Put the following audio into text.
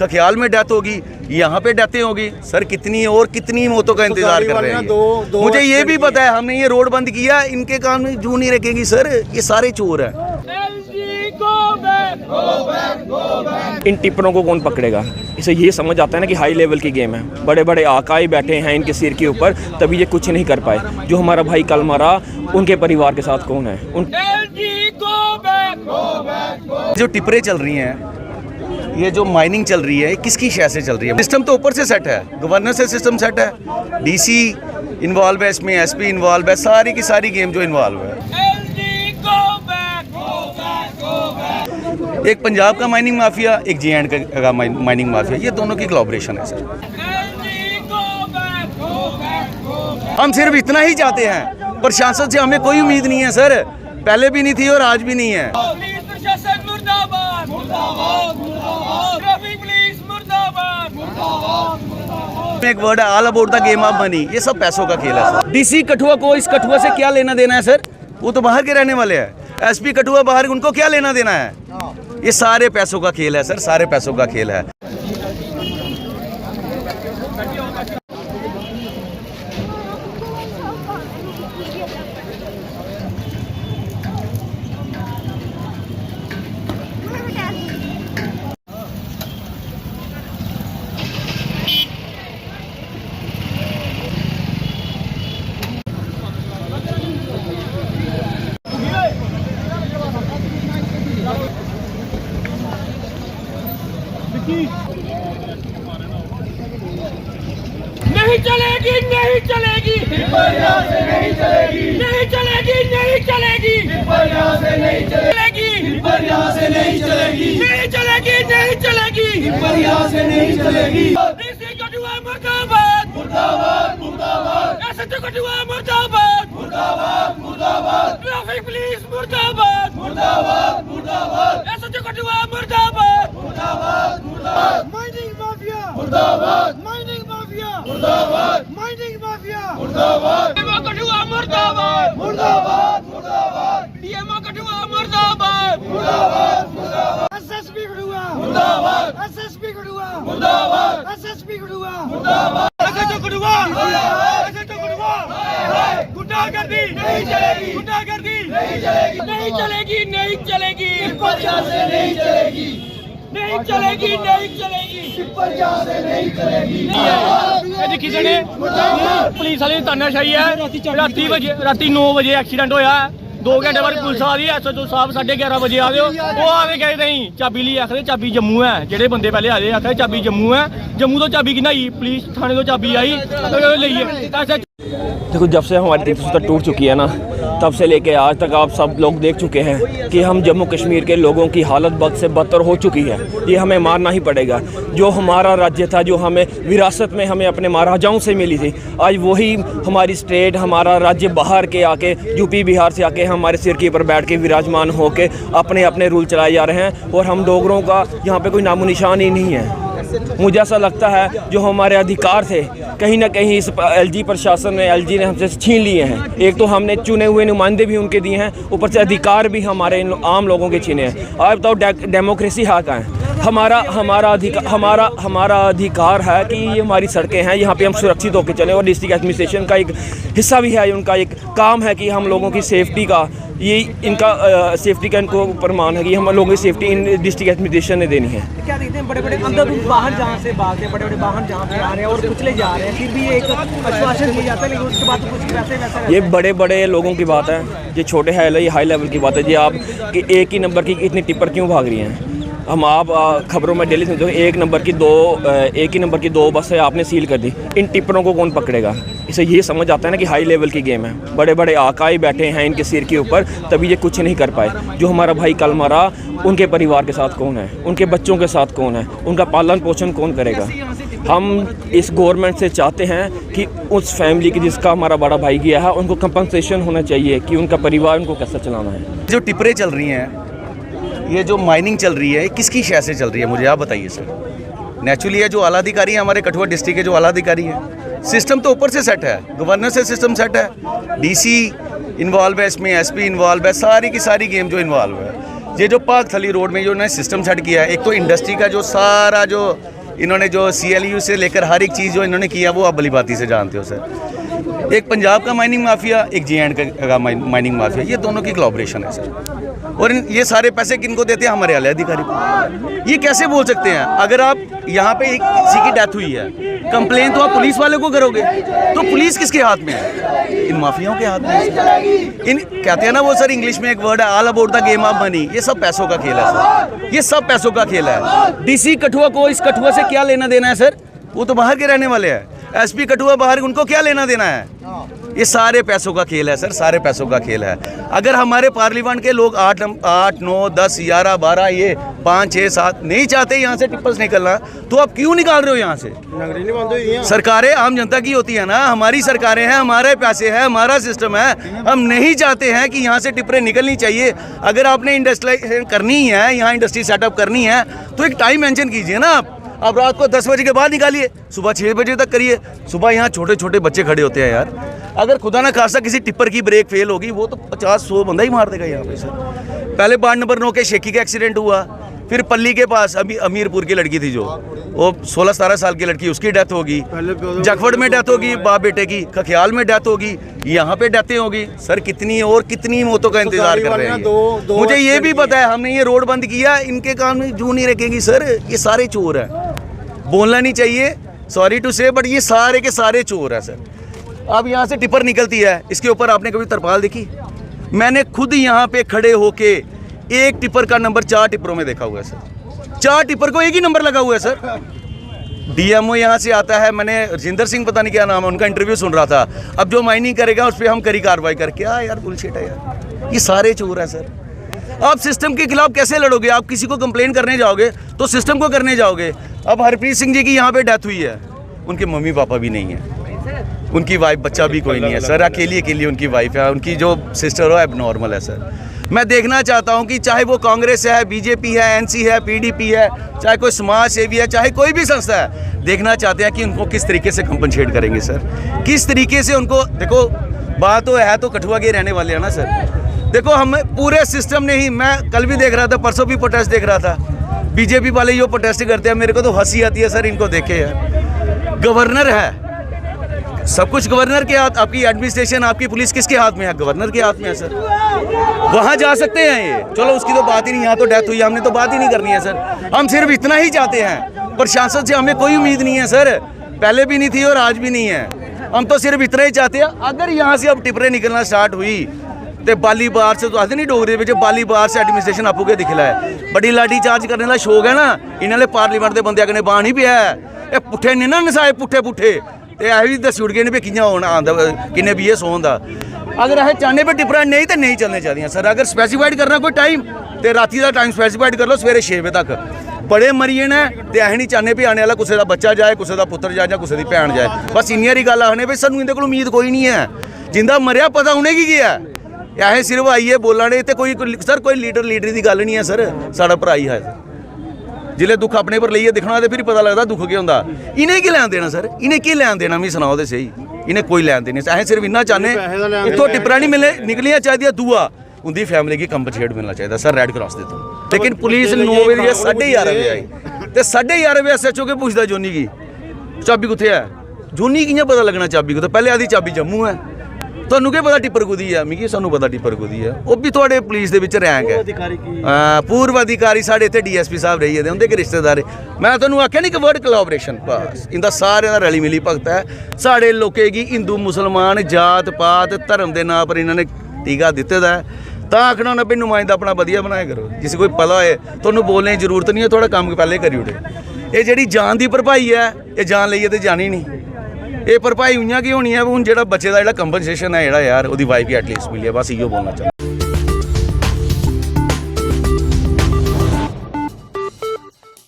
खख्याल में डेथ होगी, यहाँ पे डेथें होगी। सर कितनी मौतों का इंतजार कर रहे हैं। मुझे ये भी पता है, हमने ये रोड बंद किया, इनके काम में जू नहीं रखेगी सर, ये सारे चोर हैं। इन टिप्परों को कौन पकड़ेगा? इसे ये समझ आता है ना कि हाई लेवल की गेम है, बड़े बड़े आकाई बैठे हैं इनके सिर के ऊपर, तभी ये कुछ नहीं कर पाए। जो हमारा भाई कल मरा, उनके परिवार के साथ कौन है? जो टिप्परें चल रही हैं, ये जो माइनिंग चल रही है, किसकी शय से चल रही है? सिस्टम तो ऊपर से सेट है, गवर्नर से सिस्टम सेट है, डीसी इन्वॉल्व है इसमें, एसपी इन्वॉल्व है, सारी की सारी गेम जो इन्वॉल्व है। एक पंजाब का माइनिंग माफिया, एक जे.एंड.के का माइनिंग माफिया, ये दोनों की कोलैबोरेशन है सर। हम सिर्फ इतना ही चाहते हैं, प्रशासन से हमें कोई उम्मीद नहीं है सर, पहले भी नहीं थी और आज भी नहीं है। एक वर्ड है, all about the game of money. ये सब पैसों का खेल है सर। डीसी कठुआ को इस कठुआ से क्या लेना देना है सर? वो तो बाहर के रहने वाले हैं। एसपी कठुआ बाहर, उनको क्या लेना देना है? ये सारे पैसों का खेल है सर, सारे पैसों का खेल है। नहीं चलेगी, नहीं चलेगी, नहीं चलेगी, नहीं चलेगी, नहीं चलेगी, नहीं चलेगी, नहीं चलेगी, नहीं चलेगी, नहीं चलेगी, नहीं चलेगी। डीसी कठुआ मुर्दाबाद, मुर्दाबाद, मुर्दाबाद। एसएचओ कठुआ मुर्दाबाद, मुर्दाबाद, मुर्दाबाद। ट्रैफिक पुलिस मुर्दाबाद, मुर्दाबाद, मुर्दाबाद। एसएचओ कठुआ मुर्दाबाद, मुर्दाबाद, मुर्दाबाद। माइनिंग माफिया मुर्दाबाद, माइनिंग माफिया मुर्दाबाद, माइनिंग माफिया मुर्दाबाद। डीएमओ कठुआ मुर्दाबाद, मुर्दाबाद, मुर्दाबाद। डीएमओ कठुआ मुर्दाबाद, मुर्दाबाद, मुर्दाबाद। एसएसपी कठुआ मुर्दाबाद, एसएसपी कठुआ मुर्दाबाद, एसएसपी कठुआ मुर्दाबाद। एसएचओ कठुआ मुर्दाबाद, एसएचओ कठुआ गुंडागर्दी नहीं चलेगी, गुंडागर्दी नहीं चलेगी, नहीं चलेगी, नहीं चलेगी, नहीं चलेगी, नहीं चलेगी, नहीं चलेगी, नहीं चलेगी। किसी ने पुलिस वाले तानाशाही है। राती 9 बजे एक्सीडेंट होया, 2 घंटे बाद पुलिस आ रही है। एसएचओ साहब 11:30 बजे आ रहे हो, वो आके कहे नहीं चाबी ली, आखिर चाबी जम्मू है। जेडे बंदे पहले आ रहे आखिर चाबी जम्मू है, जम्मू तो चाबी किना आई, पुलिस थाने तो चाबी आई ली। देखो, जब से हमारी दिलचस्पी टूट चुकी है ना, तब से लेके आज तक आप सब लोग देख चुके हैं कि हम जम्मू कश्मीर के लोगों की हालत बद से बदतर हो चुकी है। ये हमें मानना ही पड़ेगा। जो हमारा राज्य था, जो हमें विरासत में हमें अपने महाराजाओं से मिली थी, आज वही हमारी स्टेट, हमारा राज्य बाहर के आके, यूपी बिहार से आके हमारे सिर के ऊपर बैठ के विराजमान होके अपने अपने रूल चलाए जा रहे हैं। और हम डोगरों का यहाँ पे कोई नामो निशान ही नहीं है। मुझे ऐसा लगता है जो हमारे अधिकार थे, कहीं ना कहीं इस एलजी प्रशासन ने, एलजी ने हमसे छीन लिए हैं। एक तो हमने चुने हुए नुमाइंदे भी उनके दिए हैं, ऊपर से अधिकार भी हमारे आम लोगों के छीने हैं। आप बताओ डेमोक्रेसी है कहाँ है? हमारा अधिकार है कि ये हमारी सड़कें हैं, यहाँ पे हम सुरक्षित होकर चलें। और डिस्ट्रिक्ट एडमिनिस्ट्रेशन का एक हिस्सा भी है, उनका एक काम है कि हम लोगों की सेफ्टी का, ये इनका सेफ्टी का इनको प्रमाण है कि हम लोगों की सेफ्टी इन डिस्ट्रिक्ट एडमिनिस्ट्रेशन ने देनी है। क्या देखते हैं, बड़े बड़े अंदर बाहर जहाँ से भाग रहे हैं, बड़े बड़े वाहन जहाँ पे आ रहे हैं और कुचले जा रहे हैं, फिर भी एक आश्वासन दिया जाता है, लेकिन उसके बाद तो कुछ वैसे ये बड़े बड़े लोगों की बात है, ये छोटे है, ये हाई लेवल की बात है। जी आप कि एक ही नंबर की इतनी टिप्पर क्यों भाग रही हैं? हम आप खबरों में डेली सुनते हो, एक ही नंबर की 2 बसें आपने सील कर दी। इन टिप्परों को कौन पकड़ेगा? इसे ये समझ आता है ना कि हाई लेवल की गेम है, बड़े बड़े आकाई बैठे हैं इनके सिर के ऊपर, तभी ये कुछ नहीं कर पाए। जो हमारा भाई कल मरा, उनके परिवार के साथ कौन है? उनके बच्चों के साथ कौन है? उनका पालन पोषण कौन करेगा? हम इस गवर्नमेंट से चाहते हैं कि उस फैमिली की जिसका हमारा बड़ा भाई गया है, उनको कंपनसेशन होना चाहिए कि उनका परिवार उनको कैसे चलाना है। जो टिप्परें चल रही हैं, ये जो माइनिंग चल रही है, किसकी शय से चल रही है? मुझे आप बताइए सर। नेचुरली है, जो आला अधिकारी हैं हमारे कठुआ डिस्ट्रिक्ट के, जो आला अधिकारी हैं, सिस्टम तो ऊपर से सेट है, गवर्नर से सिस्टम सेट है, डीसी इन्वॉल्व है इसमें, एसपी इन्वॉल्व है, सारी की सारी गेम जो इन्वॉल्व है। ये जो पाकथली रोड में जो इन्होंने सिस्टम सेट किया है, एक तो इंडस्ट्री का जो सारा जो इन्होंने जो CLU से लेकर हर एक चीज़ जो इन्होंने किया वो आप भलीभांति से जानते हो सर। एक पंजाब का माइनिंग माफिया, एक J&K का माइनिंग माफिया, ये दोनों की कोलैबोरेशन है सर। और ये सारे पैसे किनको देते हैं? हमारे आला अधिकारी को। ये कैसे बोल सकते हैं? अगर आप यहाँ पे एक किसी की डेथ हुई है, कंप्लेन तो आप पुलिस वाले को करोगे, तो पुलिस किसके हाथ में है? इन माफियाओं के हाथ में है। इन कहते हैं ना वो सर, इंग्लिश में एक वर्ड है, all about the game of money. ये सब पैसों का खेल है सर, ये सब पैसों का खेल है। DC कठुआ को इस कठुआ से क्या लेना देना है सर? वो तो बाहर के रहने वाले हैं। SP कठुआ बाहर, उनको क्या लेना देना है? ये सारे पैसों का खेल है सर, सारे पैसों का खेल है। अगर हमारे पार्लियामेंट के लोग 8, 9, 10, 11, 12, ये 5, 6, 7 नहीं चाहते यहाँ से टिप्पस निकलना, तो आप क्यों निकाल रहे हो यहाँ से? सरकारें आम जनता की होती है ना, हमारी सरकारें हैं, हमारे पैसे हैं, हमारा सिस्टम है। हम नहीं चाहते हैं कि यहाँ से टिप्परें निकलनी चाहिए। अगर आपने इंडस्ट्रियलाइजेशन करनी है, यहाँ इंडस्ट्री सेटअप करनी है, तो एक टाइम मेंशन कीजिए ना आप। अब रात को 10 बजे के बाद निकालिए, सुबह 6 बजे तक करिए। सुबह यहाँ छोटे छोटे बच्चे खड़े होते हैं यार। अगर खुदा ना खासा किसी टिप्पर की ब्रेक फेल होगी, वो तो 50-100 बंदा ही मार देगा यहाँ पे सर। पहले वार्ड नंबर 9 के शेखी का एक्सीडेंट हुआ, फिर पल्ली के पास अभी अमीरपुर की लड़की थी जो, वो 16-17 साल की लड़की, उसकी डेथ होगी। जखवड़ में डेथ होगी बाप बेटे की, खख्याल में डेथ होगी, यहाँ पे डेथें होगी सर। कितनी और कितनी मौतों का इंतजार कर रहे हैं। मुझे ये भी पता है, हमने ये रोड बंद किया, इनके काम में जू नहीं रखेगी सर। ये सारे चोर हैं, बोलना नहीं चाहिए, सॉरी टू से, बट ये सारे के सारे चोर हैं सर। अब यहाँ से टिप्पर निकलती है, इसके ऊपर आपने कभी तरपाल देखी? मैंने खुद यहाँ पे खड़े होके एक टिप्पर का नंबर 4 टिप्परों में देखा हुआ है सर। 4 टिप्पर को एक ही नंबर लगा हुआ है सर। DMO यहाँ से आता है, मैंने रजिंदर सिंह पता नहीं क्या नाम है, उनका इंटरव्यू सुन रहा था। अब जो माइनिंग करेगा उस पर हम करी कार्रवाई कर। क्या यार बुलशिट है यार, ये सारे चोर हैं सर। आप सिस्टम के खिलाफ कैसे लड़ोगे? आप किसी को कंप्लेन करने जाओगे तो सिस्टम को करने जाओगे। अब हरप्रीत सिंह जी की यहाँ पे डेथ हुई है, उनके मम्मी पापा भी नहीं है, उनकी वाइफ, बच्चा भी कोई नहीं है सर। अकेली उनकी वाइफ है, उनकी जो सिस्टर हो एबनॉर्मल है सर। मैं देखना चाहता हूं कि चाहे वो कांग्रेस है, BJP है, NC है, PDP है, चाहे कोई समाज सेवी है, चाहे कोई भी संस्था है, देखना चाहते हैं कि उनको किस तरीके से कंपनसेट करेंगे सर, किस तरीके से उनको। देखो बात तो है, तो कठुआ के रहने वाले हैं ना सर। देखो हम पूरे सिस्टम ने ही, मैं कल भी देख रहा था, परसों भी प्रोटेस्ट देख रहा था, BJP वाले जो प्रोटेस्ट करते हैं, मेरे को तो हंसी आती है सर इनको देखे यार। गवर्नर है, सब कुछ गवर्नर के हाथ, आपकी एडमिनिस्ट्रेशन, आपकी पुलिस किसके हाथ में है? गवर्नर के हाथ में है सर। वहाँ जा सकते हैं ये, चलो उसकी तो बात ही नहीं, यहाँ तो डेथ हुई, हमने तो बात ही नहीं करनी है सर। हम सिर्फ इतना ही चाहते हैं, प्रशासन से हमें कोई उम्मीद नहीं है सर, पहले भी नहीं थी और आज भी नहीं है। हम तो सिर्फ इतना ही चाहते हैं, अगर यहाँ से अब टिप्परें निकलना स्टार्ट हुई तो बाली बार से, तो आते नहीं डोगरे में, बाली बार से एडमिनिस्ट्रेशन आपको क्या दिखला है? बड़ी लाठी चार्ज करने का शौक है ना, इन्होंने पार्लीमेंट के बंदे कने बाण ही पिया है। ये पुट्ठे नहीं ना नसाए, पुट्ठे ते ऐ भी दस्सी उड़ गए भी कि'यां होना आंदा, किन्ने भी सोन दा। अगर अस चाहने पे टिप्परां नहीं तो नहीं चलने चाहिए सर। अगर स्पैसीफाइड करना कोई टाइम, तो राती का टाइम स्पैसीफाइड कर लो, सवेरे 6 बजे तक। बड़े मरिए ने ते अस नहीं चाहते भी आने वाला किसी का बच्चा जाए, किसी का पुत्र जाए, किसी की भैन जाए। बस इन्नी हारी गल आखने भी सानूं इहदे कोल उम्मीद कोई नहीं है। जिंदा मरिया पता उन्हें की गया, अस सिर्फ आइए बोलने ते कोई सर कोई लीडरी की गल नहीं है सर। साड़ा भरा ही है, जिले दुख अपने पर लेइए दिखना तो फिर पता लगता दुख क्या होंदा। इन्हें की लैन देना सर, इन्हें की लैन देना, मैं सुनाओ तो सही, इन्हें कोई लैन देनी। असें सिर्फ इन्ना चाहने इतों टिप्परां नहीं मिले निकलियां चाहिए, दूआ उनकी फैमिली की कंपनसेट मिलना चाहिए सर रेड क्रॉस दे तो। लेकिन पुलिस 9 बजे 11:30 बजे आई, तो 11:30 बजे SHO के पूछता जोनी की चाबी कुत्थे है? जोनी कि'यां पता लगना चाबी को? तो पहले आदि चाबी जम्मू है, ਤੁਹਾਨੂੰ ਕੀ ਪਤਾ ਟਿੱਪਰ ਕੁਦੀ ਹੈ? ਮਿਗੀ ਸਾਨੂੰ ਪਤਾ ਟਿੱਪਰ ਕੁਦੀ ਹੈ। ਉਹ ਵੀ ਤੁਹਾਡੇ ਪੁਲਿਸ ਦੇ ਵਿੱਚ ਰੈਂਕ ਹੈ, ਪੂਰਵ ਅਧਿਕਾਰੀ ਸਾਡੇ ਇੱਥੇ DSP ਸਾਹਿਬ ਰਹੀ ਹੈ, ਉਹਦੇ ਕੇ ਰਿਸ਼ਤੇਦਾਰ। ਮੈਂ ਤੁਹਾਨੂੰ ਆਖਿਆ ਨਹੀਂ ਕਿ ਵਰਡ ਕੋਲੈਬੋਰੇਸ਼ਨ, ਬਸ ਇਹਦਾ ਸਾਰਿਆਂ ਦਾ ਰਲੀ ਮਿਲੀ ਭਗਤ ਹੈ। ਸਾਡੇ ਲੋਕੇ ਕੀ ਹਿੰਦੂ ਮੁਸਲਮਾਨ ਜਾਤ ਪਾਤ ਧਰਮ ਦੇ ਨਾਂ ਪਰ ਇਹਨਾਂ ਨੇ ਟੀਕਾ ਦਿੱਤੇ ਦਾ ਤਾਂ ਆਖਣਾ ਨਾ ਵੀ ਨੁਮਾਇੰਦਾ ਆਪਣਾ ਵਧੀਆ ਬਣਾਇਆ ਕਰੋ। ਜਿਸ ਕੋਈ ਪਤਾ ਹੋਏ ਤੁਹਾਨੂੰ ਬੋਲਣੇ ਦੀ ਜ਼ਰੂਰਤ ਨਹੀਂ ਹੈ, ਥੋੜਾ ਕੰਮ ਪਹਿਲੇ ਕਰੀ ਉਠੇ। ਇਹ ਜਿਹੜੀ ਜਾਨ ਦੀ ਭਰਪਾਈ ਹੈ, ਇਹ ਜਾਨ ਲਈਏ ਤੇ ਜਾਣੀ ਨਹੀਂ। ਇਹ ਭਰਪਾਈ ਹੋਈਆਂ ਕੀ ਹੋਣੀ ਹੈ? ਹੁਣ ਜਿਹੜਾ ਬੱਚੇ ਦਾ ਜਿਹੜਾ ਕੰਪਨਸੇਸ਼ਨ ਹੈ ਜਿਹੜਾ ਯਾਰ ਉਹਦੀ ਵਾਈਫ ਕੀ ਐਟਲੀਸਟ ਮਿਲੀ ਹੈ, ਬਸ ਇਹੋ ਬੋਲਣਾ ਚਾਹੁੰਦਾ।